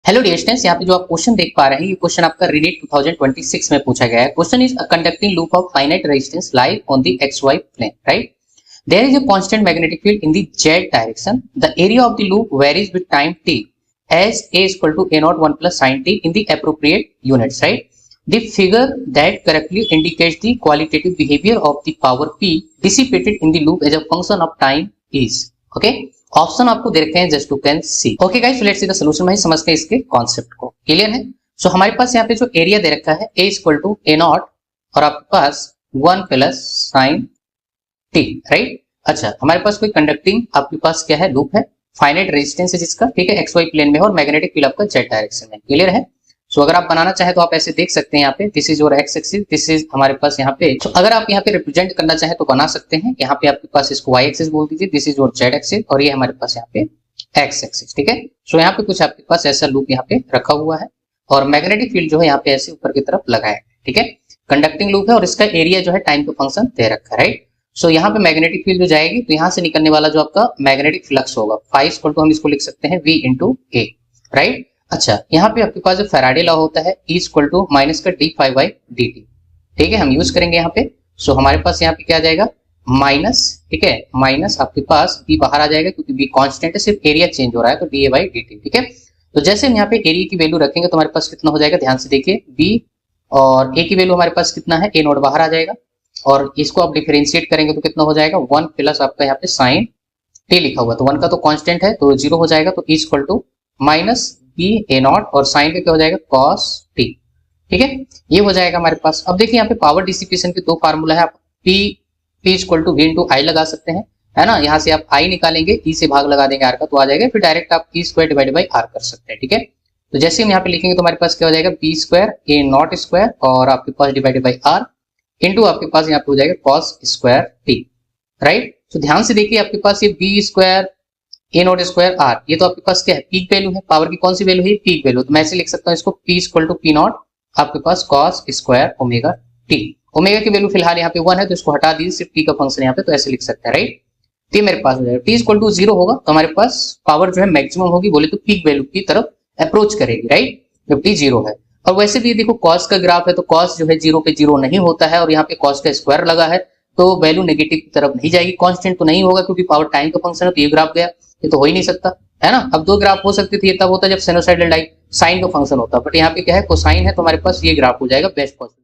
Hello dear students, यहाँ पे जो आप क्वेश्चन देख पा रहे हैं ये क्वेश्चन आपका रीनीट 2026 में पूछा गया है। Question is a conducting loop of finite resistance lie on the XY plane, right? There is a constant magnetic field in the Z direction. The area of the loop varies with time t as a equal to a0 1 plus sin t in the appropriate units, right? The figure that correctly indicates the qualitative behavior of the power p dissipated in the loop as a function of time is, okay? Option आपको दे रखे हैं, just you can see. Okay guys, let's see the solution. भाई समझते हैं इसके concept को। Clear है? सो हमारे पास यहाँ पे जो एरिया दे रखा है a इक्वल टू a0 और आपके पास 1 प्लस साइन t, राइट? अच्छा, हमारे पास कोई कंडक्टिंग आपके पास क्या है, लूप है, फाइनाइट रेजिस्टेंस है जिसका, ठीक है, XY प्लेन में और मैग्नेटिक फील्ड आपका Z डायरेक्शन में। क्लियर है? सो अगर आप बनाना चाहे तो आप ऐसे देख सकते हैं, यहाँ पे this is your x axis, this is हमारे पास यहाँ पे। तो अगर आप यहाँ पे रिप्रेजेंट करना चाहे तो बना सकते हैं। यहाँ पे आपके पास इसको वाई एक्सिस बोल दीजिए, this is your Z axis और ये हमारे पास यहाँ पे एक्स एक्सिस, ठीक है। सो यहाँ पे कुछ आपके पास ऐसा लूप यहाँ पे रखा हुआ है और मैग्नेटिक फील्ड जो है यहाँ पे ऐसे ऊपर की तरफ लगाया है, ठीक है। कंडक्टिंग लूप है और इसका एरिया जो है टाइम का फंक्शन दे रखा है, राइट। सो यहाँ पे मैग्नेटिक फील्ड जो जाएगी तो यहाँ से निकलने वाला जो आपका मैग्नेटिक फ्लक्स होगा फाई इक्वल टू, हम इसको लिख सकते हैं v इंटू ए, राइट। अच्छा, यहाँ पे आपके पास जो फैराडे लॉ होता है E इक्वल टू माइनस का d phi by d t, ठीक है, हम यूज करेंगे यहाँ पे। सो हमारे पास यहाँ पे क्या आ जाएगा, माइनस, ठीक है, माइनस आपके पास b बाहर आ जाएगा क्योंकि b कांस्टेंट है, सिर्फ एरिया चेंज हो रहा है तो D A by d t, ठीक है। तो जैसे हम यहाँ पे एरिया की वैल्यू रखेंगे तो हमारे पास कितना हो जाएगा, ध्यान से देखिए, b और a की वैल्यू हमारे पास कितना है, a नोट बाहर आ जाएगा और इसको आप डिफरेंशिएट करेंगे तो कितना हो जाएगा, 1 प्लस आपका यहाँ पे साइन t लिखा हुआ, तो 1 का तो कांस्टेंट है तो 0 हो जाएगा, तो E equal to minus b a naught और साइन पे क्या हो जाएगा, कॉस टी, ठीक है, ये हो जाएगा हमारे पास। अब देखिए यहाँ पे पावर डिसिपेशन के दो फार्मूला है, आप P equal to V into I लगा सकते हैं, है ना। यहाँ से आप आई निकालेंगे, ई से भाग लगा देंगे आर का तो आ जाएगा, फिर डायरेक्ट आप E square divide by are कर सकते हैं, ठीक है। तो जैसे हम यहाँ पे लिखेंगे तो हमारे पास क्या हो जाएगा, b square a naught square और आपके पास डिवाइडेड बाई आर इंटू आपके पास यहाँ पे हो जाएगा कॉस स्क्वायर टी, राइट। तो ध्यान से देखिए आपके पास ये b square a naught square r, ये तो आपके पास क्या है, पीक वैल्यू है, पावर की कौन सी वैल्यू है, पीक वैल्यू। तो मैं ऐसे लिख सकता हूँ इसको, P equal to P not आपके पास cos square omega T. Omega की वैल्यू फिलहाल यहाँ पे 1 है तो इसको हटा दीजिए, सिर्फ टी का फंक्शन यहाँ पे, तो ऐसे लिख सकते हैं, राइट। तो ये मेरे पास हो जाएगा टी इक्वल टू 0 होगा तो हमारे पास पावर जो है मैक्सिमम होगी, बोले तो पीक वैल्यू की तरफ अप्रोच करेगी, राइट, जब टी 0 है। और वैसे भी देखो कॉस का ग्राफ है तो कॉस जो है 0 पे 0 नहीं होता है और यहाँ पे कॉस का स्क्वायर लगा है तो वैल्यू नेगेटिव की तरफ नहीं जाएगी, कांस्टेंट तो नहीं होगा क्योंकि पावर टाइम का फंक्शन है, तो ये ग्राफ गया, ये तो हो ही नहीं सकता, है ना। अब दो ग्राफ हो सकते थे, ये तब होता जब साइनोसॉइडल लाइन साइन का फंक्शन होता, बट यहाँ पे क्या है, कोसाइन है तो हमारे पास ये ग्राफ हो जाएगा बेस्ट पॉसिबल।